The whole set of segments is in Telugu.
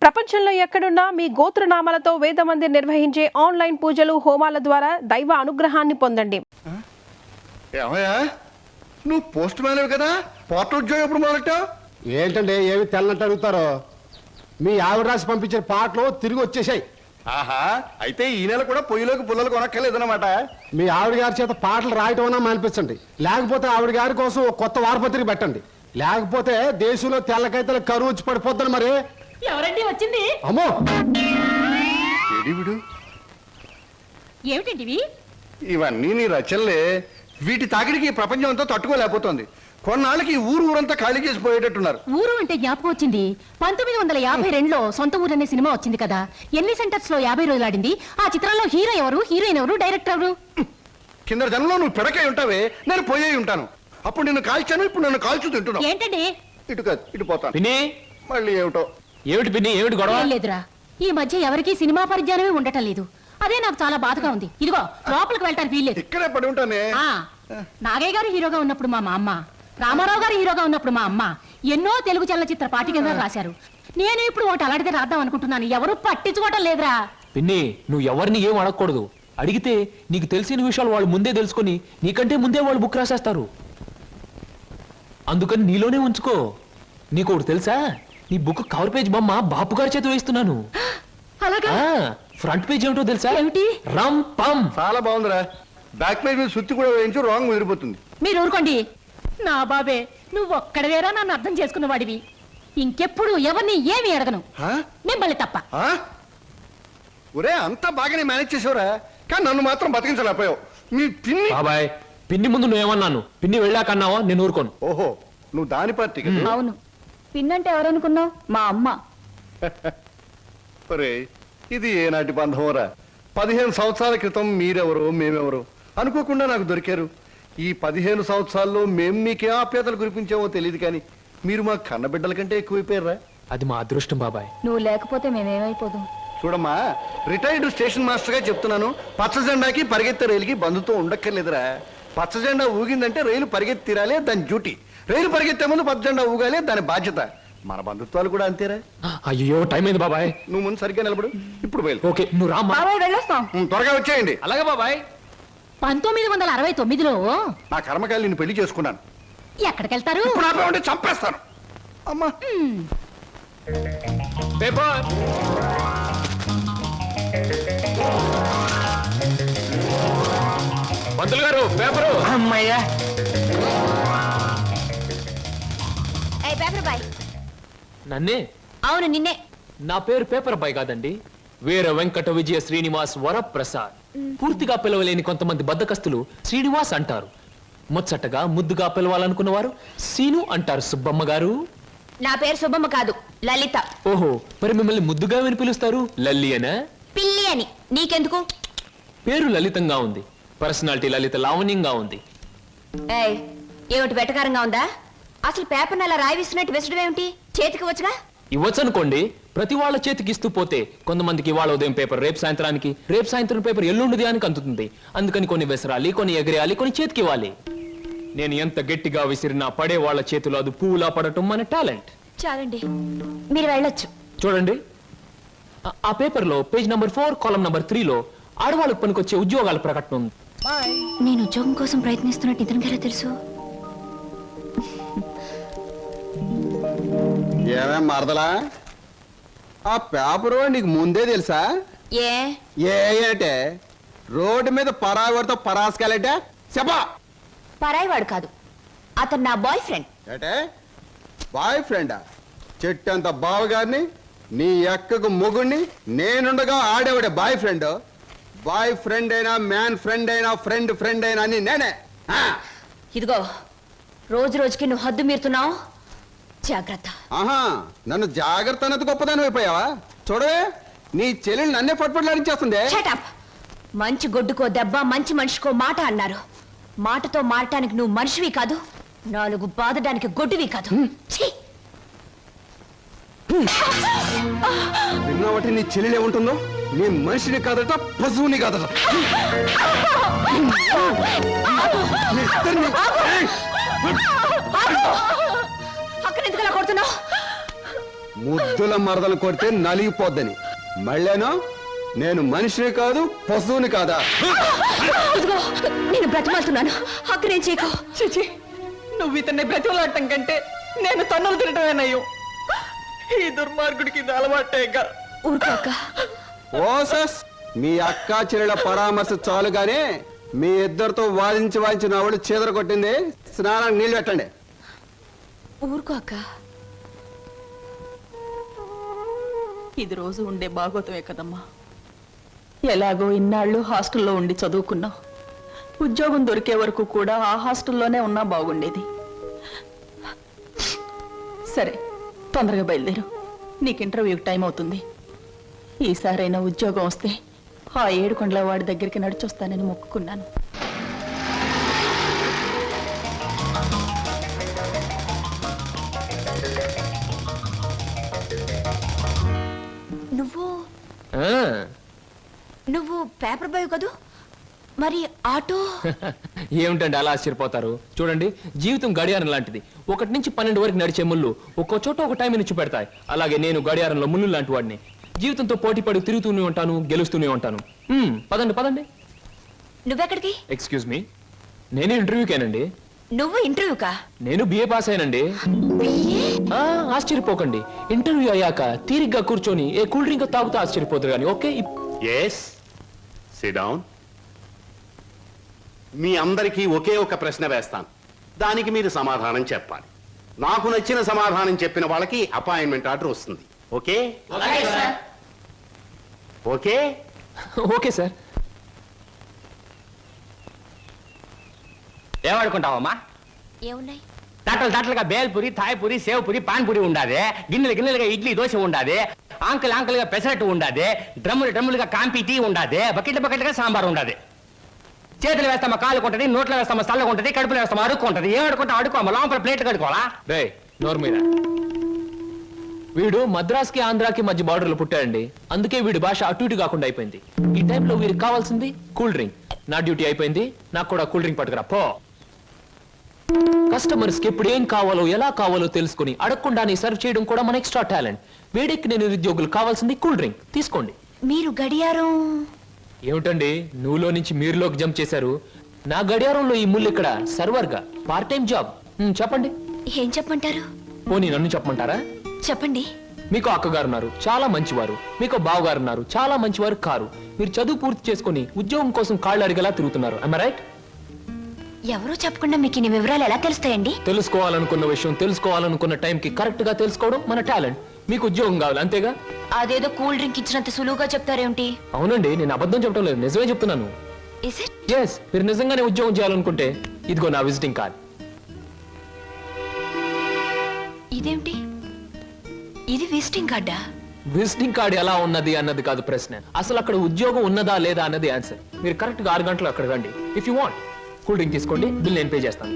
ప్రపంచంలో ఎక్కడున్నా మీ గోత్రనామాలతో వేదమందిర్ నిర్వహించే ఆన్లైన్ పూజలు హోమాల ద్వారా దైవ అనుగ్రహాన్ని పొందండి. నువ్వు పోస్ట్ మ్యాన్ కదా, పోర్టల్ ఉద్యోగం ఎప్పుడు మొదలెట్టావు? ఏంటంటే ఏమి తెల్లంటే అడుగుతారో. మీ ఆవిడ రాసి పంపించిన పాటలు తిరిగి వచ్చేసాయి. ఆహా, అయితే ఈ నెల కూడా పొయ్యిలోకి పుల్లలు కొనక్కర్లేదన్నమాట. మీ ఆవిడ గారి చేత పాటలు రాయటం అన్నా మానిపించండి, లేకపోతే ఆవిడ గారి కోసం ఒక కొత్త వారపత్రిక పెట్టండి. లేకపోతే దేశంలో తెల్లకైతే కరువు వచ్చి పడిపోద్దని. మరి ఎవరండి వచ్చింది? అమ్మో, ఏమిటండి ఇవన్నీ నీ రచనలే. వీటి తాకిడికి ప్రపంచం అంతా తట్టుకోలేకపోతుంది. కొన్నాళ్ళకి ఊరంతా ఖాళీ చేసి పోయేటట్టున్నారు. ఊరు అంటే జ్ఞాపకం వచ్చింది. 1952లో సొంత ఊరు అనే సినిమా వచ్చింది కదా. ఎన్ని సెంటర్స్ లో 50 రోజులు ఆడింది. ఆ చిత్రంలో హీరో ఎవరు, హీరోయిన్ ఎవరు, డైరెక్టర్ ఎవరు? కింద జనంలో నువ్వు పిడకై ఉంటావే, నేను పోయే ఉంటాను. అప్పుడు నిన్ను కాల్చాను, ఇప్పుడు నన్ను కాల్చు తింటున్నావు. ఏంటండి? ఇటు కాదు, ఇటు పోతాను. మళ్ళీ ఏమిటో. ఏమిటి పిన్ని, ఏమిటి గొడవ? లేదురా, ఈ మధ్య ఎవరికి సినిమా పరిజ్ఞానమే ఉండటం లేదు. అదే నాకు చాలా బాధగా ఉంది. ఇదిగో లోపలికి వెళ్ళటానికి వీల్లేదు. ఇక్కడే పడి ఉంటానే. నాగయ్య గారు హీరోగా ఉన్నప్పుడు మా అమ్మ, రామారావు గారు హీరోగా ఉన్నప్పుడు మా అమ్మ ఎన్నో తెలుగు చలనచిత్ర పాఠ్యగ్రంథాలు రాశారు. నేను ఇప్పుడు ఒకటి అలాంటిదే రాద్దాం అనుకుంటున్నాను. ఎవరు పట్టించుకోవటం లేదురా. పిన్ని, నువ్వు ఎవరిని ఏం అడగకూడదు. అడిగితే నీకు తెలిసిన విషయాలు వాళ్ళు ముందే తెలుసుకొని నీకంటే ముందే వాళ్ళు బుక్ రాసేస్తారు. అందుకని నీలోనే ఉంచుకో. నీకు ఒకటి తెలుసా, నీ బుక్ కవర్ పేజ్ బొమ్మ బాపు గారి చేత వేస్తున్నాను. అలాగా? ఫ్రంట్ పేజ్ ఏమిటో తెలుసా? ఏమిటి? రమ్ పమ్. చాలా బాగుందిరా. బ్యాక్ పేజ్ మీద సుత్తి కూడా వేయించు, రాంగ్ ముదిరిపోతుంది. మీరు ఊరుకోండి. నా బాబే, నువ్వు ఒక్కడవేరా నన్ను అర్థం చేసుకున్న వాడివి. ఇంకెప్పుడు ఎవరిని ఏమి అడగను, మిమ్మల్ని తప్ప. ఒరే, అంతా బాగానే మేనేజ్ చేసావురా, కానీ నన్ను మాత్రం బతికించలేకపోయావు. మీ పిన్ని. బాబాయ్, పిన్ని ముందు నువ్వేమన్నాను, పిన్ని వెళ్ళాకన్నావా? నేను ఊరుకోను. ఓహో, నువ్వు దాని పార్టీ కదా. అవును, పిన్నంటే ఎవరనుకున్నావు? మా అమ్మ. ఒరే, ఇది ఏనాటి బంధంరా. 15 సంవత్సరాల క్రితం మీరెవరో మేమెవరో అనుకోకుండా నాకు దొరికారు. ఈ 15 సంవత్సరాల్లో మేము మీకే ఆప్యాతలు కురిపించామో తెలియదు, కానీ మీరు మా కన్నబిడ్డల కంటే ఎక్కువైపోయారా. అది మా అదృష్టం బాబాయ్. నువ్వు లేకపోతే మేమేమైపోదు. చూడమ్మా, రిటైర్డ్ స్టేషన్ మాస్టర్ గా చెప్తున్నాను. పచ్చ జెండాకి పరిగెత్తే రైలుకి బంధుతో ఉండక్కర్లేదురా. పచ్చ జెండా ఊగిందంటే రైలు పరిగెత్తి తీరాలే, దాని డ్యూటీ. రైలు పరిగెత్తే ముందు పచ్చ జెండా ఊగాలే, దాని బాధ్యత. మన బంధుత్వాలు కూడా అంతేరా. అయ్యో, టైం అయింది బాబాయ్. నువ్వు ముందు సరిగ్గా నిలబడు, ఇప్పుడు బయలు. ఓకే, నువ్వు రామ్మా. త్వరగా వచ్చేయండి. అలాగే బాబాయ్. 1969లో నా కర్మకాయలు నిన్ను పెళ్లి చేసుకున్నాను. ఎక్కడికెళ్తారు? ఇప్పుడు ఆపే ఉంటే చంపేస్తాను. అమ్మా, పేపర్. పంతులు గారు, పేపరు. అమ్మయ్యా, నన్నే? అవును, నిన్నే. నా పేరు పేపర్ బాయ్ కాదండి, వీర వెంకట విజయ శ్రీనివాస్ వరప్రసాద్. పూర్తిగా పిలవలేని కొంతమంది బద్దకస్తులు శ్రీనివాస్ అంటారు. ముచ్చటగా ముద్దుగా పిలవాలనుకున్నవారు సీను అంటారు. సుబ్బమ్మ గారు. నా పేరు సుబ్బమ్మ కాదు, లలిత. ఓహో, మరి మిమ్మల్ని ముద్దుగా విని పిలుస్తారు లల్లి అనా? పిల్లి అని. నీకెందుకు? పేరు లలితంగా ఉంది, పర్సనాలిటీ లలిత లావణ్యంగా ఉంది. ఏమిటి వెటకారంగా ఉందా? అసలు పేపర్ అలా రాయిస్తున్నట్టు విసడం ఏమిటి? చేతికి వచ్చుగా. ఇవ్వచ్చనుకోండి, ప్రతి వాళ్ళ చేతికి ఇస్తూ పోతే కొంతమందికి ఇవాళ ఉదయం పేపర్ రేపు సాయంత్రానికి, రేపు సాయంత్రం పేపర్ ఎల్లుండి దానికి అందుతుంది. అందుకని కొన్ని విసరాలి, కొన్ని ఎగిరేయాలి, కొన్ని చేతికి ఇవ్వాలి. నేను ఎంత గట్టిగా విసిరినా పడే వాళ్ళ చేతిలో అది పువ్వులా పడటం మన టాలెంట్. చాలండి, మీరు వెళ్ళొచ్చు. చూడండి, ఆ పేపర్ లో పేజ్ నంబర్ 4 కాలం నంబర్ 3లో ఆడవాళ్ళకు పనికొచ్చే ఉద్యోగాల ప్రకటన ఉంది. నేను ఉద్యోగం కోసం ప్రయత్నిస్తున్నట్టు ఇతనికి ఎలా తెలుసు? ఏమేం మరదలా, ఆ పేపరు నీకు ముందే తెలుసా? ఏంటే రోడ్డు మీద పరాయివాడితో పరాసుకెళ్ళటే చెప్పా. పరాయివాడు కాదు, అతను నా బాయ్ ఫ్రెండ్. ఏటే బాయ్ ఫ్రెండా? చెట్టంత బావగారిని, నీ ఎక్కకు మొగుణ్ణి, నేనుండగా ఆడేవాడే బాయ్ ఫ్రెండ్. బాయ్ ఫ్రెండ్ అయినా, మ్యాన్ ఫ్రెండ్ అయినా, ఫ్రెండ్ ఫ్రెండ్ అయినా అని నేనే. ఇదిగో, రోజు రోజుకి నువ్వు హద్దు మీరుతున్నావు. జాగ్రత్త. ఆహా, నన్ను జాగ్రత్త అన్నది గొప్పదాని అయిపోయావా? చూడవే, నీ చెల్లెలు నన్నే పట్టుపట్లాడించేస్తుంది. మంచి గొడ్డుకో దెబ్బ, మంచి మనిషికో మాట అన్నారు. మాటతో మారటానికి నువ్వు మనిషివి కాదు, 4 బాదడానికి గొడ్డువి కాదు. విన్నావటి నీ చెల్లెలు ఏముంటుందో? నీ మనిషిని కాదట, పశువుని కాదట. అక్కడ ఎందుకు అలా కొడుతున్నావు? ముద్దుల మరదలు కొడితే నలిగిపోద్దని. మళ్ళేనో నేను మనిషిని కాదు పశువుని కాదా? ఇదిగో, నేను బ్రతిమాలుతున్నాను, అక్కడేం చేయకు. చిచి, నువ్వు ఇతన్ని బ్రతిమలాడటం కంటే నేను తన్నులు తినటమేనయ్యో. ఈ దుర్మార్గుడికి ఇది అలవాటేగా. ఊరుకో అక్క. ఓసస్, మీ అక్కా చెల్లెల పరామర్శ చాలుగానే మీ ఇద్దరితో వాదించి నా ఒళ్ళు చీదర కొట్టింది. స్నానానికి నీళ్ళు పెట్టండి. ఊరుకో అక్క. ఇది రోజు ఉండే భాగవతమే కదమ్మా. ఎలాగో ఇన్నాళ్ళు హాస్టల్లో ఉండి చదువుకున్నావు. ఉద్యోగం దొరికే వరకు కూడా ఆ హాస్టల్లోనే ఉన్నా బాగుండేది. సరే, తొందరగా బయలుదేరు. నీకు ఇంటర్వ్యూకి టైం అవుతుంది. ఈసారైనా ఉద్యోగం వస్తే ఆ 7 కొండల వాడి దగ్గరికి నడిచొస్తానని మొక్కుకున్నాను. ఆ, నువ్వు పేపర్ బాయ్ కదూ, మరి ఆటో? ఏమిటండి అలా ఆశ్చర్యపోతారు? చూడండి, జీవితం గడియారం లాంటిది. 1 నుంచి 12 వరకు నడిచే ముళ్ళు ఒక్కో చోట ఒక టైం నుంచి పెడతాయి. అలాగే నేను గడియారంలో ముళ్ళు లాంటి వాడిని. జీవితంతో పోటీ పడి తిరుగుతూనే ఉంటాను, గెలుస్తూనే ఉంటాను. పదండి పదండి. నువ్వెక్కడికి? ఎక్స్క్యూజ్ మీ, నేను ఇంటర్వ్యూకేనండి. నువ్వు ఇంటర్వ్యూకా? నేను బిఏ పాస్ అయినండి. ఆశ్చర్యపోకండి, ఇంటర్వ్యూ అయ్యాక తీరిగ్గా కూర్చొని ఏ కూల్ డ్రింక్ తాగుతూ ఆశ్చర్యపోతారు కానీ. Okay, yes, sit down. మీ అందరికీ ఒకే ఒక ప్రశ్న వేస్తాను, దానికి మీరు సమాధానం చెప్పాలి. నాకు నచ్చిన సమాధానం చెప్పిన వాళ్ళకి అపాయింట్మెంట్ ఆర్డర్ వస్తుంది. ఓకే? Okay okay sir. ఏమనుకుంటావమ్మా? ఏమున్నాయి? తట్టలుగా బేల్పూరి, థాయ్పూరి, సేవ్పూరి, పాన్పూరి ఉండాది. గిన్నెలుగా ఇడ్లీ దోశ ఉండాది. ఆంకలుగా పెసరట్టు ఉండాది. డ్రమ్ములుగా కాంపి టీ ఉండాది. బకెట్లుగా సాంబార్ ఉండాది. చేతులు వేస్తామా కాలు కొంటది, నోట్లో వేస్తామా చల్లగా ఉంటది, కడుపులో వేస్తామా అడుక్కుంటది. ఏమడుకుంటా అడుకోమా, లోపల ప్లేట్ కడుకోవాలా? రే నోరు మీద. వీడు మద్రాస్కి ఆంధ్రాకి మధ్య బార్డర్లో పుట్టాడండి. అందుకే వీడి భాష అటు ఇటు కాకుండా అయిపోయింది. ఈ టైంలో వీరికి కావాల్సింది కూల్ డ్రింక్. నా డ్యూటీ అయిపోయింది, నాకు కూడా కూల్ డ్రింక్ పట్టుకురా పో. కస్టమర్స్ కి ఎప్పుడు ఏం కావాలో ఎలా కావాలో తెలుసుకుని అడగకుండానే సర్వ్ చేయడం కూడా మన ఎక్స్ట్రా టాలెంట్. వేడెక్కి నేను నిరుద్యోగులు కావాల్సింది కూల్ డ్రింక్. తీసుకోండి. మీరు గడియారం? ఏమిటండి నువ్వులో నుంచి మీరులోకి జంప్ చేశారు? నా గడియారంలో ఈ ముళ్ళు ఇక్కడ సర్వర్ గా పార్ట్ టైం జాబ్. చెప్పండి. ఏం చెప్పమంటారు? పోనీ నన్ను చెప్పమంటారా? చెప్పండి. మీకు అక్కగారు ఉన్నారు, చాలా మంచివారు. మీకు బావగారు ఉన్నారు, చాలా మంచివారు కారు. మీరు చదువు పూర్తి చేసుకుని ఉద్యోగం కోసం కాళ్ళు అడిగేలా తిరుగుతున్నారు. am I right? ఎవరో చెప్పకుండా మీకు ఇన్ని వివరాలు ఎలా తెలుస్తాయండి? తెలుసుకోవాలనుకున్న విషయం తెలుసుకోవాలనుకున్న టైంకి కరెక్ట్ గా తెలుసుకోవడం మన టాలెంట్. మీకు ఉద్యోగం కావాలి అంతేగా? అదేదో కూల్ డ్రింక్ ఇచ్చినంత సులువుగా చెప్తారేమిటి? అవునండి, నేను అబద్ధం చెప్పడం లేదు, నిజమే చెప్తున్నాను. Is it? ఎస్, మీరు నిజంగానే ఉద్యోగం చేయాలనుకుంటే ఇదిగో నా విజిటింగ్ కార్డ్. ఇదేమిటి? ఇది విజిటింగ్ కార్డా? విజిటింగ్ కార్డ్ ఎలా ఉన్నది అన్నది కాదు ప్రశ్న, అసలు అక్కడ ఉద్యోగం ఉన్నదా లేదా అన్నది ఆన్సర్. మీరు కరెక్ట్ గా 6 గంటలు అక్కడ రండి. If you want cool drink తీసుకోండి, బిల్ నేను పే చేస్తాను.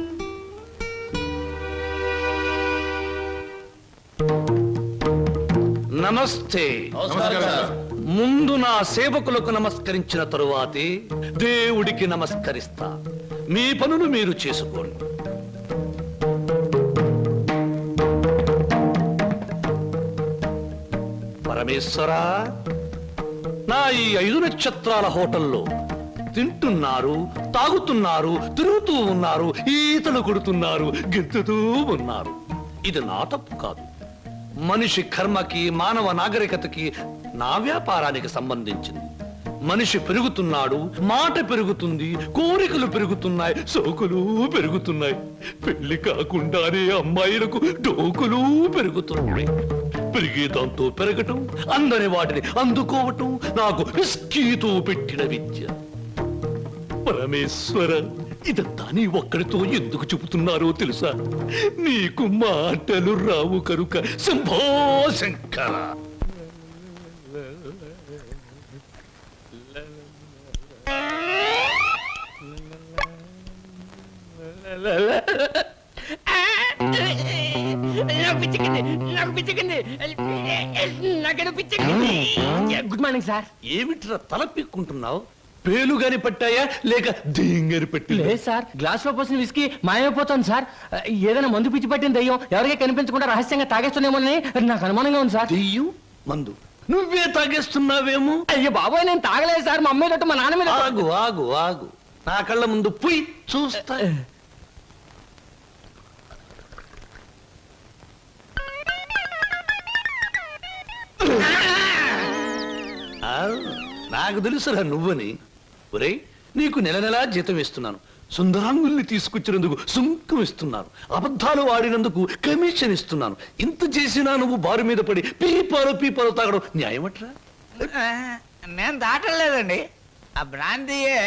నమస్తే. ముందు నా సేవకులకు నమస్కరించిన తరువాతే దేవుడికి నమస్కరిస్తా. మీ పనులు మీరు చేసుకోండి. పరమేశ్వరా, నా ఈ 5 నక్షత్రాల హోటల్లో తింటున్నారు, తాగుతున్నారు, తిరుగుతూ ఉన్నారు, ఈతలు కొడుతున్నారు, గెంతుతూ ఉన్నారు. ఇది నా తప్పు కాదు. మనిషి కర్మకి, మానవ నాగరికతకి, నా వ్యాపారానికి సంబంధించింది. మనిషి పెరుగుతున్నాడు, మాట పెరుగుతుంది, కోరికలు పెరుగుతున్నాయి, సోకులు పెరుగుతున్నాయి. పెళ్లి కాకుండానే అమ్మాయిలకు డోకులు పెరుగుతున్నాయి. పెరిగే దాంతో పెరగటం, అందని వాటిని అందుకోవటం నాకు రిస్కీతో పెట్టిన విద్య. పరమేశ్వర, ఇదంతా నీ ఒక్కడితో ఎందుకు చెబుతున్నారో తెలుసా? నీకు మాటలు రావు కనుక. Shambho Shankara. Good morning sir. ఏమిట్రా తల పిక్కుంటున్నావు? పేలుగాని పట్టాయా లేక దింగని పట్టి లేదు సార్ గ్లాస్ లో పోసిన విస్కీ మాయమైపోతాను సార్ ఏదైనా మందు పిచ్చి పట్టిన దయ్యం ఎవరికీ కనిపించకుండా రహస్యంగా తాగేస్తున్నామని నాకు అనుమానంగా ఉంది సార్ దెయ్యం మందు నువ్వే తాగేస్తున్నావేమో. అయ్యో బాబాయ్ నేను తాగలేదు సార్ మా అమ్మాయి తోటి మా నాన్న మీద ఆగు ఆగు ఆగు నా కళ్ళ ముందు పుయ్ చూస్తా. ఆ, నాకు తెలుసురా నువ్వని. ఒరేయ్ నీకు నెల నెలా జీతం ఇస్తున్నాను, సుందరాంగుల్ని తీసుకొచ్చినందుకు సుంకం ఇస్తున్నాను, అబద్ధాలు ఆడినందుకు కమిషన్ ఇస్తున్నాను. ఇంత చేసినా నువ్వు బారు మీద పడి పీపాలు తాగడం న్యాయమట్రా? నేను దాటలేదండి. ఆ భ్రాంతియే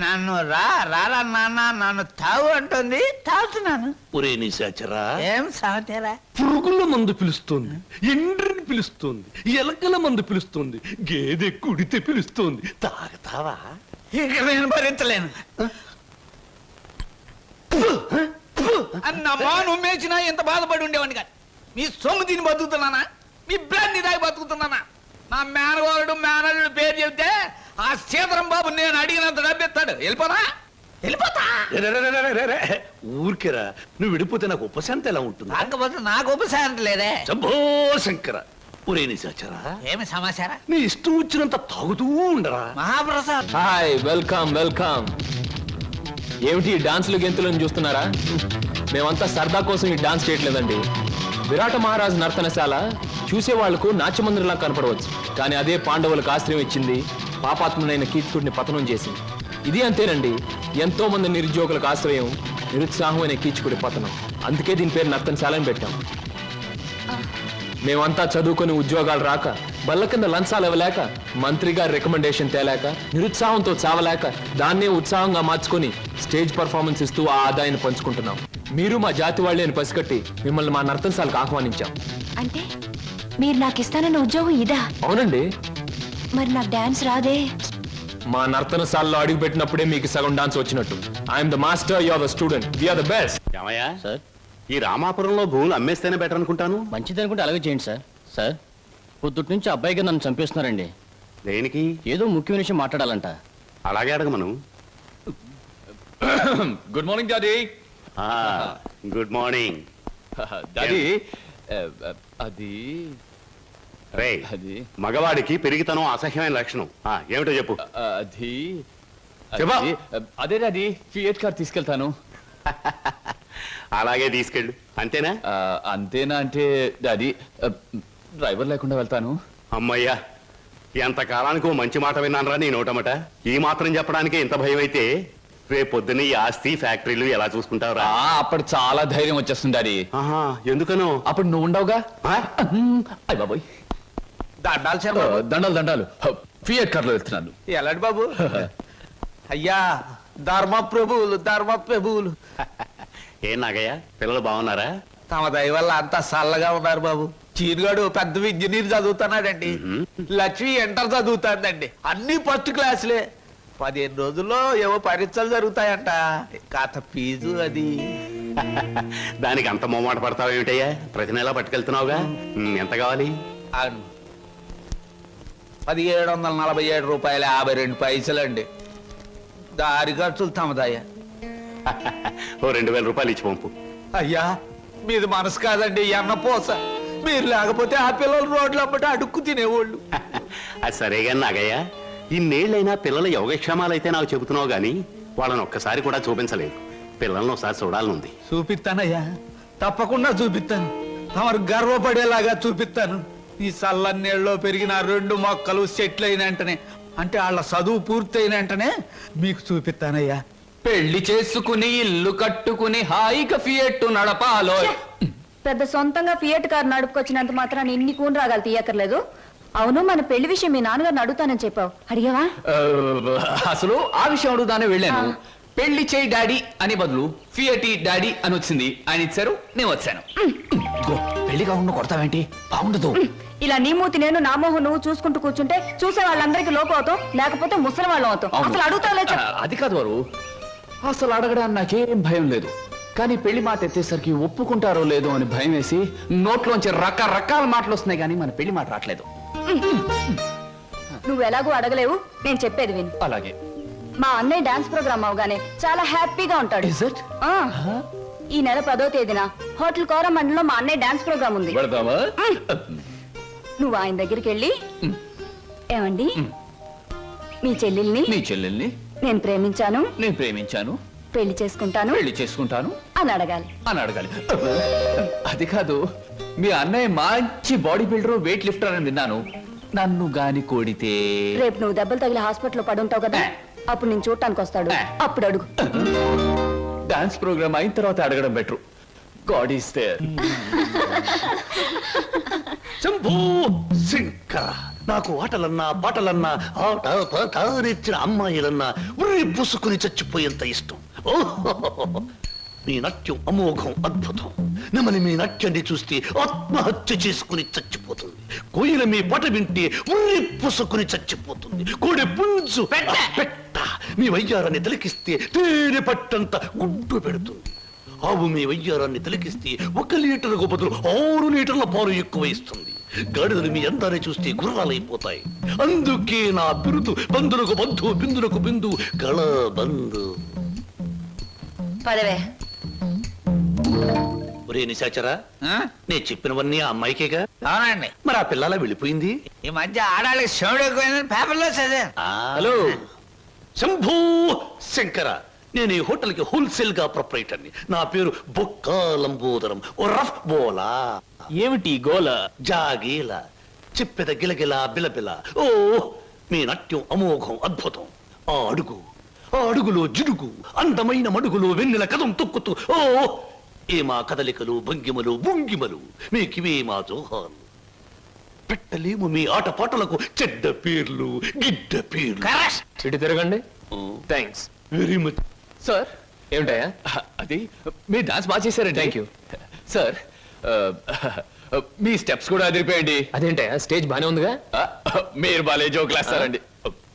నన్ను రారా నాన్న నన్ను తాగు అంటుంది, తాగుతున్నాను. ఒరే నిశాచరా, ఏం సమాచారా? పురుగుల మందు పిలుస్తోంది, ఎండ్రిని పిలుస్తోంది, ఎలకల మందు పిలుస్తోంది, గేదె కుడితే పిలుస్తోంది. తాగతావా? ఇక నేను భరించలేను. అన్నమ్మా నువ్వు మేచినా ఎంత బాధపడి ఉండేవాడిని కాదు. మీ సొమ్ము తిని బతుకుతున్నానా, మీ బ్రాంతి దాగి బతుకుతున్నానా? నా మేనగోరుడు మేనల్లుడు పేరు చెబితే ఆ సీతరం బాబు నేను అడిగినంత డబ్బిస్తాడు. వెళ్ళిపోతా వెళ్ళిపోతా. ఊరికేరా, నువ్వు విడిపోతే నాకు ఉపశాంతి ఎలా ఉంటుంది? కాకపోతే నాకు ఉపశాంతి లేదే. శంభో శంకర. ఒరే నిశాచరా, ఏమి సమాచారం? నీ ఇష్టం వచ్చినంత తాగుతూ ఉండరా. Mahaprasad hi, welcome welcome. ఏమిటి ఈ డాన్సులు గెంతులను చూస్తున్నారా? మేమంతా సరదా కోసం ఈ డాన్స్ చేయట్లేదండి. విరాట మహారాజు నర్తనశాల చూసే వాళ్లకు నాట్యమందిరంలా కనపడవచ్చు, కానీ అదే పాండవులకు ఆశ్రయం ఇచ్చింది, పాపాత్మునైన కీచకుడిని పతనం చేసింది. ఇది అంతేనండి, ఎంతో మంది నిరుద్యోగులకు ఆశ్రయం, నిరుత్సాహమైన కీచకుడి పతనం. అందుకే దీని పేరు నర్తనశాలని పెట్టాం. మేమంతా చదువుకొని ఉద్యోగాలు రాక, బల్ల కింద లంచాలు ఇవ్వలేక, మంత్రి గారి రికమెండేషన్ తేలేక, నిరుత్సాహంతో చావలేక, దాన్నే ఉత్సాహంగా మార్చుకొని స్టేజ్ పర్ఫార్మెన్స్ ఇస్తూ ఆ ఆదాయాన్ని పంచుకుంటున్నాం. మీరు మా జాతి వాళ్ళే అని పసిగట్టి మిమ్మల్ని మా నర్తనశాలకు ఆహ్వానించాం. అంటే మీరు నాకు ఇస్తానన్న ఉద్యోగం ఇదా? అవునండి. మరి నాకు డాన్స్ రాదే? మా నర్తనశాలలో అడుగు పెట్టినప్పుడే మీకు సగం డాన్స్ వచ్చినట్టు. I'm the master, you are the student, we are the best. ఏమయ్యా సార్ ఈ రామాపురంలో భూములు అమ్మేస్తేనే బెటర్ అనుకుంటాను. మంచిది అనుకుంటే అలాగే చేయండి సార్. సార్ పొద్దుటి నుంచి అబ్బాయిగా నన్ను చంపేస్తున్నారండి. దేనికి? ఏదో ముఖ్యమైన విషయం మాట్లాడాలంట. అలాగే అడగమను. Good morning daddy. Good morning daddy, అది రే. మగవాడికి పెరిగితనం అసహ్యమైన లక్షణం. ఏమిటో చెప్పు. అది చెప్పు. అదే డాడీ, ఫియట్ కార్ తీసుకెళ్తాను. అలాగే తీసుకెళ్ళు. అంతేనా? అంతేనా అంటే డాడీ, డ్రైవర్ లేకుండా వెళ్తాను. అమ్మయ్యా, ఎంత కాలానికి ఓ మంచి మాట విన్నానరా నీ నోటమట. ఈ మాత్రం చెప్పడానికి ఇంత భయం అయితే రేపు పొద్దున్న ఈ ఆస్తి ఫ్యాక్టరీలు ఎలా చూసుకుంటావురా? అప్పుడు చాలా ధైర్యం వచ్చేస్తుంది డాడీ. ఎందుకనో? అప్పుడు నువ్వు ఉండవుగా. అయ్య బాబోయ్, దండాలు దండాలు. ఫియట్ కార్లో వెళ్తున్నాను. ఎలాంటి బాబు? అయ్యా ధర్మ ప్రభువులు ఏం నాగయ్య, పిల్లలు బాగున్నారా? తమ దయ వల్ల అంతా చల్లగా ఉన్నారు బాబు. చీరుగాడు పెద్ద ఇంజనీర్ చదువుతున్నాడండి. లక్ష్మి ఇంటర్ చదువుతాడండి. అన్ని ఫస్ట్ క్లాసులే. 15 రోజుల్లో ఏవో పరీక్షలు జరుగుతాయంట. కాత ఫీజు అది. దానికి అంత మొమ్మాట పడతావేమిటయ్యా? ప్రతి నెలా పట్టుకెళ్తున్నావుగా. ఎంత కావాలి? 1747 రూపాయలు 52 పైసలండి. దారి ఖర్చులు తమదయ్యా. ఓ 2000 రూపాయలు ఇచ్చి పంపు. అయ్యా మీది మనసు కాదండి, ఎన్నపోస. మీరు లేకపోతే ఆ పిల్లలు రోడ్ల పట్టి అడుక్కు తినేవాళ్ళు. అది సరేగా నాగయ్య, ఇన్నేళ్ళైనా పిల్లల యోగక్షేమాలైతే నాకు చెబుతున్నావు గాని వాళ్ళని ఒక్కసారి కూడా చూపించలేదు. పిల్లల్ని ఒకసారి చూడాలనుంది. చూపిస్తానయ్యా, తప్పకుండా చూపిస్తాను. తమరు గర్వపడేలాగా చూపిస్తాను. ఈ చల్లన్నీళ్ళలో పెరిగిన 2 మొక్కలు సెటిల్ అయిన వెంటనే, అంటే వాళ్ళ చదువు పూర్తయిన వెంటనే మీకు చూపిస్తానయ్యా. పెళ్లి చేసుకుని ఇల్లు కట్టుకుని హాయిగా ఫియట్ నడపాలో. పెద్ద సొంతంగా ఫియట్ కార్ నడుపుకొచ్చినంత మాత్రాన్ని ఇన్ని కూని రాగాలు తీయక్కర్లేదు. అవును, మన పెళ్లి విషయం మీ నాన్నగారిని అడుగుతానని చెప్పావు, అడిగావా? అసలు ఆ విషయం అడుగుదానే వెళ్ళాను. పెళ్లి చేయి డాడీ అని బదులు ఫియటి డాడీ అని వచ్చింది. ఆయన ఇచ్చారు, నేను వచ్చాను. పెళ్లి కాకుండా కొడతావేంటి? బాగుండదు. ఇలా నీ మూతి నేను, నా మొహం నువ్వు చూసుకుంటూ కూర్చుంటే చూసే వాళ్ళందరికీ లోపం అవుతాం, లేకపోతే ముసలి వాళ్ళం అవుతాం. అసలు అడుగుతావులే. అది కాదు వారు, అసలు అడగడానికి నాకేం భయం లేదు. కానీ పెళ్లి మాట ఎత్తేసరికి ఒప్పుకుంటారో లేదో అని భయం వేసి నోట్లోంచి రకరకాల మాటలు వస్తున్నాయి, కానీ మన పెళ్లి మాట రావట్లేదు. నువ్వు ఎలాగో అడగలేవు, నేను చెప్పేది విను. అలాగే. మా అన్నయ్య డాన్స్ ప్రోగ్రామ్ అవగానే చాలా హ్యాపీగా ఉంటాడు. Is it? ఆ, ఈ నెల 10వ తేదీన హోటల్ కోరమండలో మా అన్నయ్య డాన్స్ ప్రోగ్రామ్ ఉంది. పెడతావా? నువ్వు ఆయన దగ్గరికి వెళ్ళి ఏమండి మీ చెల్లెల్ని నీ చెల్లెల్ని నేను ప్రేమించాను, నేను ప్రేమించాను, పెళ్లి చేసుకుంటాను పెళ్లి చేసుకుంటాను అని అడగాలి. అని అడగాలి. అది కాదు, మీ అన్నయ్య మంచి బాడీ బిల్డర్, వెయిట్ లిఫ్టర్ అని విన్నాను. నన్ను గాని కొడితే రేపు నువ్వు దెబ్బలు తగిలి హాస్పిటల్లో పడుంటావు కదా, అప్పుడు నేను చూడటానికి వస్తాడు, అప్పుడు అడుగు. డాన్స్ ప్రోగ్రామ్ అయిన తర్వాత అడగడం better. God is there. Shambhu Shankara, నాకు ఆటలన్నా పాటలన్నా ఆట పాట నేర్చిన అమ్మాయిలన్నా ఉర్రి పూసుకుని చచ్చిపోయేంత ఇష్టం. ఓహో, మీ నాట్యం అమోఘం, అద్భుతం. నమని మీ నాట్యాన్ని చూస్తే ఆత్మహత్య చేసుకుని చచ్చిపోతుంది. కోయిల మీ పాట వింటే ఉర్రి పూసుకుని చచ్చిపోతుంది. కోడి పుంజు పెట్ట మీ వయ్యారాన్ని తిలకిస్తే తేనె పట్టంత గుడ్డు పెడుతుంది. ఆవు మీ వయ్యారాన్ని తిలకిస్తే 1 లీటర్కు బదులు 6 లీటర్ల పాలు ఎక్కువ ఇస్తుంది. గాడిదలు మీ అందాన్ని చూస్తే గుర్రాలైపోతాయి. అందుకే నా బిరుదు బంధులకు బంధు, బిందులకు బిందు, గళ బంధు. పదవే. ఒరే నిశాచరా, నేను చెప్పినవన్నీ ఆ అమ్మాయికేగా? అవునండి. మరి ఆ పిల్లల వెళ్ళిపోయింది. ఈ మధ్య ఆడాళ్ళకి శివుడు ఎక్కువైందని పేపర్లో చదివాను. హలో శంభూ శంకర, నేను ఈ హోటల్ కి హోల్సేల్ గా ప్రొపరేటర్ని. నా పేరు బొక్కాలంబోదరం, ఓ రఫ్ బోలా. ఏమిటి గోల? జాగీల చెప్పెద గిలగిల బిలబిల. ఓ మీ నాట్యం అమోఘం, అద్భుతం. ఆ అడుగులో జిడుగు, అందమైన మడుగులో వెన్నెల కథం తొక్కుతూ. ఓ ఏ మా కదలికలు, భంగిమలు, భుంగిమలు, మీకివే మా జోహాలు. పెట్టలేము మీ ఆటపాటలకు చెడ్డ పేర్లు, గిడ్డ పేర్లు. ఇటు తిరగండి. Thanks very much sir. ఏమిటయా అది? మీరు డాన్స్ బాగా చేశారండి. Thank you sir. మీ స్టెప్స్ కూడా అదిరిపోయండి. అదేంటయా, స్టేజ్ బానే ఉందిగా. మీరు బాలే జోక్ వేస్తారండి.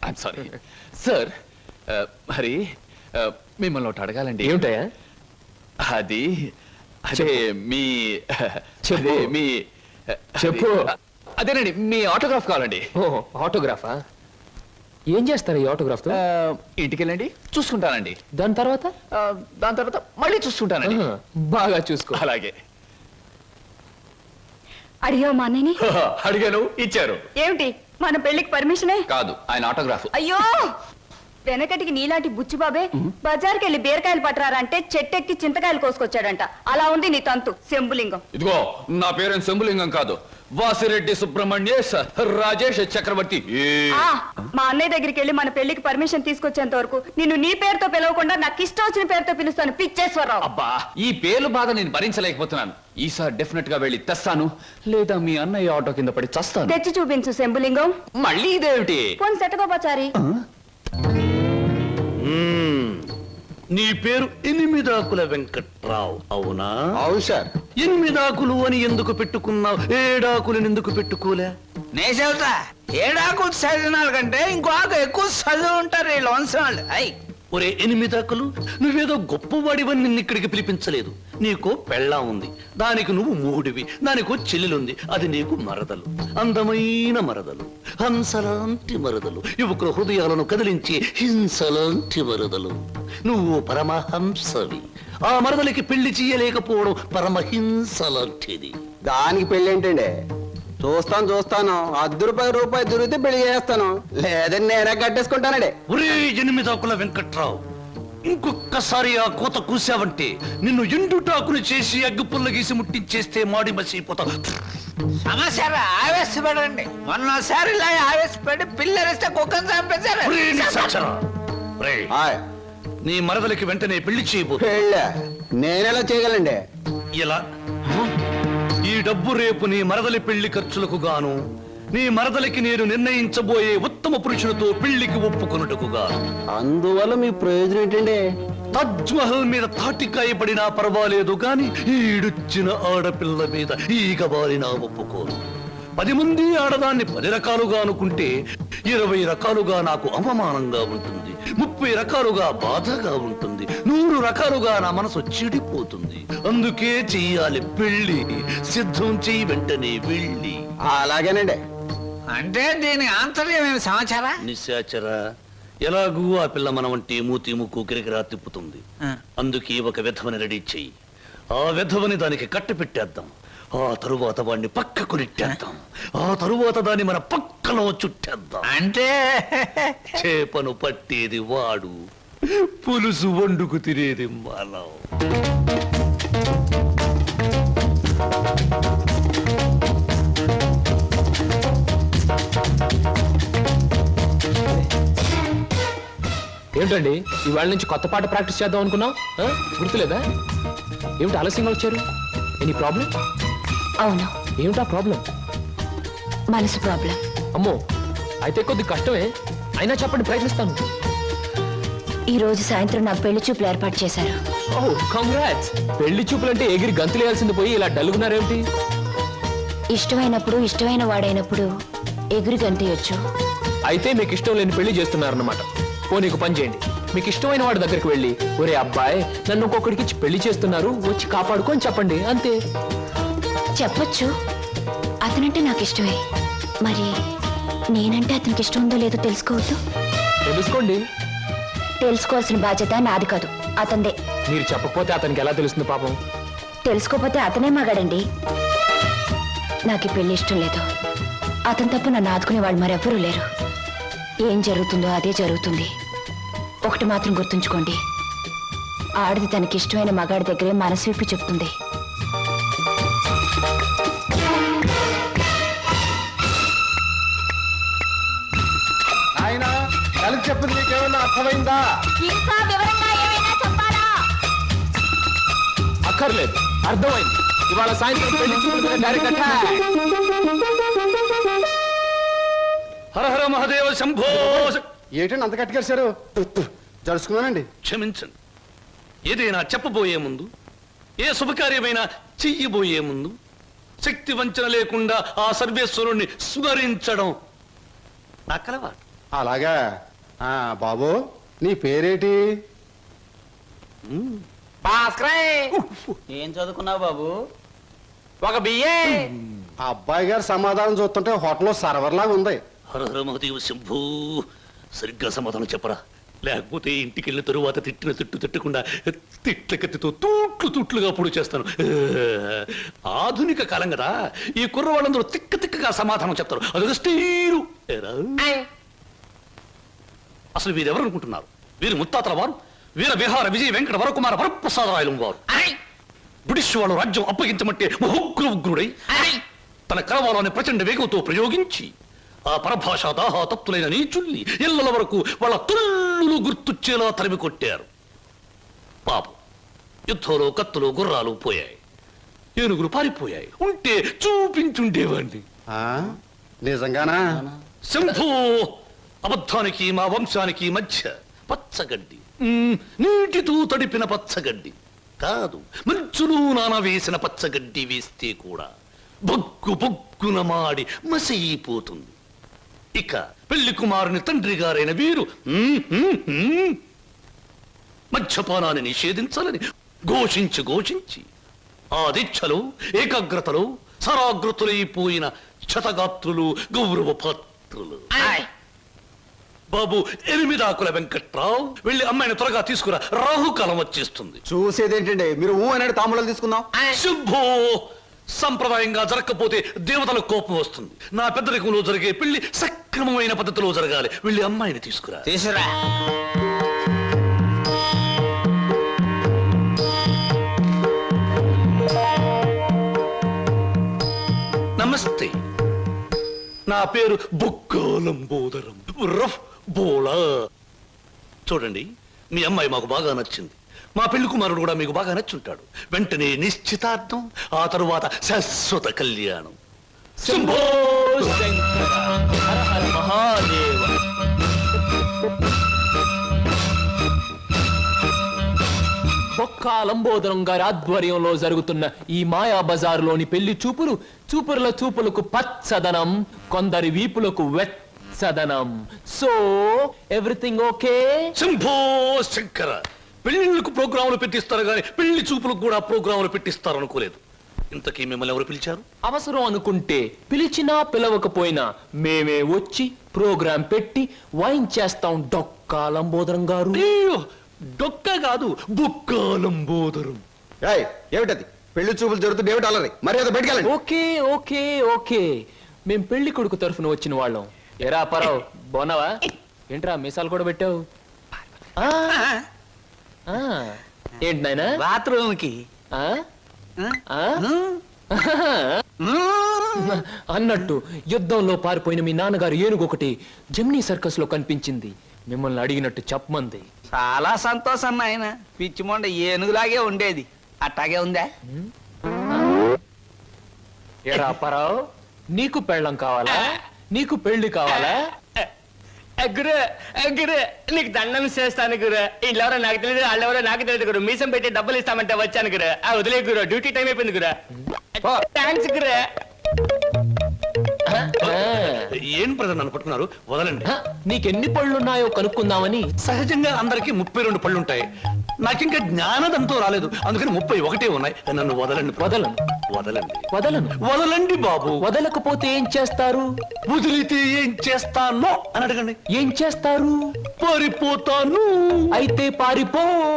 I'm sorry sir. మరి మిమ్మల్ని ఒకటి అడగాలండి. ఏమిటయా అది? అదే మీ చెప్పు. మీ చెప్పు. అదేనండి, మీ ఆటోగ్రాఫ్ కావాలండి. ఆటోగ్రాఫా? ఏం చేస్తారు ఈ ఆటోగ్రాఫ్ తో? ఇంటికి వెళ్ళండి, చూసుకుంటానండి. దాని తర్వాత మళ్ళీ చూసుకుంటానండి. బాగా చూసుకో. అలాగే. అడిగావు మా అన్నయ్యని? అడిగాను, ఇచ్చారు. ఏమిటి మన పెళ్లికి పర్మిషనే? కాదు, ఆయన ఆటోగ్రాఫ్. అయ్యో, వెనకటికి నీలాంటి బుచ్చిబాబే బజార్కి వెళ్ళి బీరకాయలు పట్టరారంటే చెట్టెక్కి చింతకాయలు కోసుకొచ్చాడంట. అలా ఉంది నీ తంతు శంభులింగం. ఇదిగో, నా పేరు శంభులింగం కాదు, వాసిరెడ్డి సుబ్రహ్మణ్యేశ్ రాజేష్ చక్రవర్తి. ఆ, మా అన్నయ్య దగ్గరికి వెళ్ళి మన పెళ్లికి పర్మిషన్ తీసుకొచ్చేంత వరకు నిన్ను నీ పేరుతో పిలవకుండా నాకు ఇష్టం వచ్చిన పేరుతో పిలుస్తాను, పిచ్చేశ్వరరావు. అబ్బా, ఈ పేర్లు బాధ నేను భరించలేకపోతున్నాను. ఈసారి డెఫినెట్ గా వెళ్ళి తెస్తాను, లేదా మీ అన్నయ్య ఆటో కింద పడి చస్తాను. తెచ్చి చూపించు శంభులింగం. మళ్ళీ ఇదేమిటి? పోని సెటకోపచారి. నీ పేరు 8 వెంకట్రావు, అవునా? అవును సార్. 8 అని ఎందుకు పెట్టుకున్నావు? 7 ఎందుకు పెట్టుకోలే? నే చెబుతా, 7 చదివిన కంటే ఇంకో ఆకు ఎక్కువ చదువు ఉంటారు ఈ లోన్సం వాళ్ళు. అయ్ ఒరే 8 నువ్వేదో గొప్పవాడివని నిన్ను ఇక్కడికి పిలిపించలేదు. నీకో పెళ్ళాం ఉంది, దానికి నువ్వు మూడివి. దానికో చెల్లెలుంది, అది నీకు మరదలు. అందమైన మరదలు, హంసలాంటి మరదలు, యువకుల హృదయాలను కదిలించి హింసలాంటి మరదలు. నువ్వు పరమహంసవి. ఆ మరదలికి పెళ్లి చేయలేకపోవడం పరమహింస లాంటిది. దానికి పెళ్ళి ఏంటండి? చూస్తాను ₹10 దొరికితే పెళ్లి చేస్తాను, లేదని నేనే కట్టేసుకుంటానండి. ఒరే 8 వెంకట్రావు, ఇంకొక్కసారి ఆ కోత కూసావంటే నిన్ను ఎండుటాకుని చేసి అగ్గు పుల్ల గీసి ముట్టించేస్తే మాడి మసిపోతా. సమస్య ఆవేశపడండి. మొన్నసారి ఇలా ఆవేశపడి పిల్లరిస్తే కుక్కను చంపేశారు. ఒరే నిశాచరా, ఒరేయ్, ఆయ్, నీ మరదలికి వెంటనే పెళ్లి చేయబో. పెళ్ళా? నేనెలా చేయగలండి? ఎలా? ఈ డబ్బు రేపు నీ మరదలి పెళ్లి ఖర్చులకు గాను, నీ మరదలికి నేను నిర్ణయించబోయే ఉత్తమ పురుషులతో పెళ్లికి ఒప్పుకొనుటకు గాను. అందువల్ల మీ ప్రయోజనం ఏంటండి? తాజ్ మహల్ మీద తాటికాయ పడినా పర్వాలేదు గాని ఈడుచ్చిన ఆడపిల్ల మీద ఈగ బారినా ఒప్పుకోను. 10 మంది ఆడదాన్ని 10 రకాలుగా అనుకుంటే 20 రకాలుగా నాకు అవమానంగా ఉంటుంది, 30 రకాలుగా బాధగా ఉంటుంది, 100 రకాలుగా నా మనసు చెడిపోతుంది. అందుకే చెయ్యాలి పెళ్లి. సిద్ధం చెయ్యి వెంటనే వెళ్ళి. అలాగేనండి. అంటే దీని ఆంతర్యం ఏమి సమాచారా? నిశాచరా, ఎలాగూ ఆ పిల్ల మన వంటి మూతి ముక్కు కిరికిరా తిప్పుతుంది. అందుకే ఒక విధవని రెడీ చెయ్యి. ఆ విధవని దానికి కట్టి పెట్టేద్దాం. ఆ తరువాత వాడిని పక్కకు నెట్టేద్దాం. ఆ తరువాత దాన్ని మన పక్కలో చుట్టేద్దాం. అంటే చేపను పట్టేది వాడు, పులుసు వండుకు తినేది మనం. ఏమిటండి ఇవాళ నుంచి కొత్త పాట ప్రాక్టీస్ చేద్దాం అనుకున్నాం, గుర్తులేదా? ఏమిటి ఆలస్యంగా వచ్చారు? Any problem? అవును, ఏమిటా ప్రాబ్లం? మనసు ప్రాబ్లం. అమ్మో, అయితే కొద్ది కష్టమే, అయినా చెప్పండి, ప్రయత్నిస్తాను. ఈ రోజు సాయంత్రం నాకు పెళ్లి చూపులు ఏర్పాటు చేశారు. ఓ కంగ్రాట్స్. పెళ్లి చూపులంటే ఎగిరి గంతులేయాల్సింది పోయి ఇలా డల్గున్నారేమిటి? ఇష్టమైనప్పుడు ఇష్టమైన వాడైనప్పుడు ఎగురు గంతయొచ్చు. అయితే మీకు ఇష్టం లేని పెళ్లి చేస్తున్నారన్నమాట. ఓ నీకు పని చేయండి, మీకు ఇష్టమైన వాడి దగ్గరికి వెళ్ళి, ఒరే అబ్బాయి నన్ను ఒక్కొక్కడికి ఇచ్చి పెళ్లి చేస్తున్నారు, వచ్చి కాపాడుకొని చెప్పండి, అంతే. చెప్పొచ్చు, అతనంటే నాకు ఇష్టమే. మరి నేనంటే అతనికి ఇష్టం ఉందో లేదో తెలుసుకోవద్దు. తెలుసుకోండి. తెలుసుకోవాల్సిన బాధ్యత నాది కాదు, అతందే. మీరు చెప్పకపోతే అతనికి ఎలా తెలుస్తుంది పాపం? తెలుసుకోపోతే అతనే మగాడండి. నాకు ఈ పెళ్లి ఇష్టం లేదు. అతను తప్ప నన్ను ఆదుకునే వాళ్ళు మరెవ్వరూ లేరు. ఏం జరుగుతుందో అదే జరుగుతుంది. ఒకటి మాత్రం గుర్తుంచుకోండి, ఆడది తనకి ఇష్టమైన మగాడి దగ్గరే మనసు విప్పి చెప్తుంది. ఆయన కలిసి చెప్పింది నీకేమన్నా అర్థమైందా? ఇంకా వివరంగా ఏమైనా చెప్పాలా? అక్కర్లేదు, అర్థమైంది. ఇవాళ సాయంత్రం పెళ్లి చూపుల మీద డైరెక్ట్ అటాక్. హర హర మహాదేవ శంభో. ఏంటండి అంత కట్టుకేశారు? జరుచుకున్నానండి. క్షమించండి. ఏదైనా చెప్పబోయే ముందు, ఏ శుభకార్యమైనా చెయ్యబోయే ముందు శక్తి వంచన లేకుండా ఆ సర్వేశ్వరుణ్ణి స్మరించడం నా కలవాటు. అలాగా. బాబు నీ పేరేటి? ఏం చదువుకున్నావు బాబు? ఒక బిఏ. ఆ అబ్బాయి గారు సమాధానం చూస్తుంటే హోటల్లో సర్వర్ లాగా ఉంది. హర హర మహాదేవ శంభూ. సరిగ్గా సమాధానం చెప్పరా, లేకపోతే ఇంటికి వెళ్ళిన తరువాత తిట్టిన తిట్టు తిట్టకుండా తిట్ల కత్తితో తూట్లుగా పొడి చేస్తాను. ఆధునిక కాలం కదా, ఈ కుర్రవాళ్ళందరూ తిక్కగా సమాధానం చెప్తారు. అదొక స్టీరు. అసలు వీరెవరు అనుకుంటున్నారు? వీరు ముత్తాతల వారు, వీర విహార విజయ వెంకట వరకుమార వరప్రసాదరాయలు వారు. బ్రిటిష్ వాళ్ళు రాజ్యం అప్పగించమంటే ఉగ్రుడై తన కరవాలని ప్రచండ వేగంతో ప్రయోగించి ఆ పరభాషా దాహాతత్తులైన నీచుల్ని ఇళ్ల వరకు వాళ్ళ తుల్లులు గుర్తుచ్చేలా తరిమి కొట్టారు. పాపం, యుద్ధంలో కత్తులు గుర్రాలు పోయాయి, ఏనుగులు పారిపోయాయి. ఉంటే చూపించుండేవాడిని. నిజంగానా? శంభూ. అబద్ధానికి మా వంశానికి మధ్య పచ్చగడ్డి, నీటితో తడిపిన పచ్చగడ్డి కాదు, మంచులో నాన వేసిన పచ్చగడ్డి వేస్తే కూడా బొగ్గు బొగ్గున మాడి మసైపోతుంది. ఇక పెళ్లి కుమారుని తండ్రి గారైన వీరు మద్యపానాన్ని నిషేధించాలని ఘోషించి ఆ దీక్షలో ఏకాగ్రతలో సరాగ్రతులైపోయిన క్షతగాత్రులు, గౌరవ పాత్రులు. బాబు, 8 ఆకుల వెంకట్రావు, వెళ్ళి అమ్మాయిని త్వరగా తీసుకురా, రాహుకాలం వచ్చేస్తుంది. చూసేదేంటండి, మీరు అనేది తాములు తీసుకుందాం. శుభో. సంప్రదాయంగా జరగకపోతే దేవతలకు కోపం వస్తుంది. నా పెద్దరికంలో జరిగే పెళ్లి సక్రమమైన పద్ధతిలో జరగాలి. వెళ్ళి అమ్మాయిని తీసుకురా. తీసురా. నమస్తే, నా పేరు బొక్కాలంబోదరం రఫ్ బోలా. చూడండి, మీ అమ్మాయి మాకు బాగా నచ్చింది. మా పెళ్లి కుమారుడు కూడా మీకు బాగా నచ్చుంటాడు. వెంటనే నిశ్చితార్థం, ఆ తరువాత శాశ్వత కళ్యాణం. శంభో శంకర, హర హర మహాదేవ. బొక్కా లంబోదరం గారి ఆధ్వర్యంలో జరుగుతున్న ఈ మాయా బజారులోని పెళ్లి చూపులు, చూపుల చూపులకు పచ్చదనం, కొందరి వీపులకు వెచ్చదనం. So everything okay? Shambho Shankara. పెళ్లిళ్ళకు ప్రోగ్రాములు పెట్టిస్తారు కానీ పెళ్లి చూపులకు కూడా ప్రోగ్రాములు పెట్టిస్తారు అనుకోలేదు. ఇంతకీ మిమ్మల్ని ఎవరు పిలిచారు? అవసరం అనుకుంటే పిలిచినా పిలవకపోయినా మేమే వచ్చి ప్రోగ్రాం పెట్టి వాయించేస్తాం డొక్కా లంబోదరం గారు. అయ్యో, డొక్క కాదు బుక్కాలంబోదరం. ఏయ్, ఏమిటది? పెళ్లి చూపులు జరుగుతుంది, ఏమిటి అల్లరి? మర్యాద బయటకెళ్ళండి. ఓకే ఓకే ఓకే, మేం పెళ్లి కొడుకు తరఫున వచ్చిన వాళ్ళం. ఎరా పరావు, బాగున్నావా? ఏంట్రా మీసాలు కూడా పెట్టావు? ఆ, ఆ, ఏంటి నాయనా? బాత్రూమ్ కి ఆ? ఆ? అన్నట్టు యుద్ధంలో పారిపోయిన మీ నాన్నగారు ఏనుగొకటి జెమినీ సర్కస్ లో కనిపించింది. మిమ్మల్ని అడిగినట్టు చెప్పమంది. చాలా సంతోషం నాయన. పిచ్చి మొండ ఏనుగులాగే ఉండేది, అట్టాగే ఉందా? ఎరా పరావు, నీకు పెళ్ళం కావాలా? నీకు పెళ్లి కావాలా? గురు గురు నీకు దండం చేస్తాను గురు. వీళ్ళెవరో నాకు తెలియదు, వాళ్ళెవరో నాకు తెలియదు గురు. మీసం పెట్టి డబ్బులు ఇస్తామంటే వచ్చాను గురు. వదిలే గురు, డ్యూటీ టైం అయిపోయింది గురు. థ్యాంక్స్ గురు. ఏం ప్రజలు నన్ను పట్టుకున్నారు? వదలండి. హ, నీకెన్ని పళ్ళున్నాయో కనుక్కుందామని. సహజంగా అందరికి 32 పళ్ళుంటాయి. నాకింకా జ్ఞానదంతో రాలేదు, అందుకని 31 ఉన్నాయి. నన్ను వదలండి. వదలను. వదలండి. వదలను. వదలండి బాబు. వదలకపోతే ఏం చేస్తారు? వదిలితే ఏం చేస్తానో అని అడగండి. ఏం చేస్తారు? పారిపోతాను. అయితే పారిపో.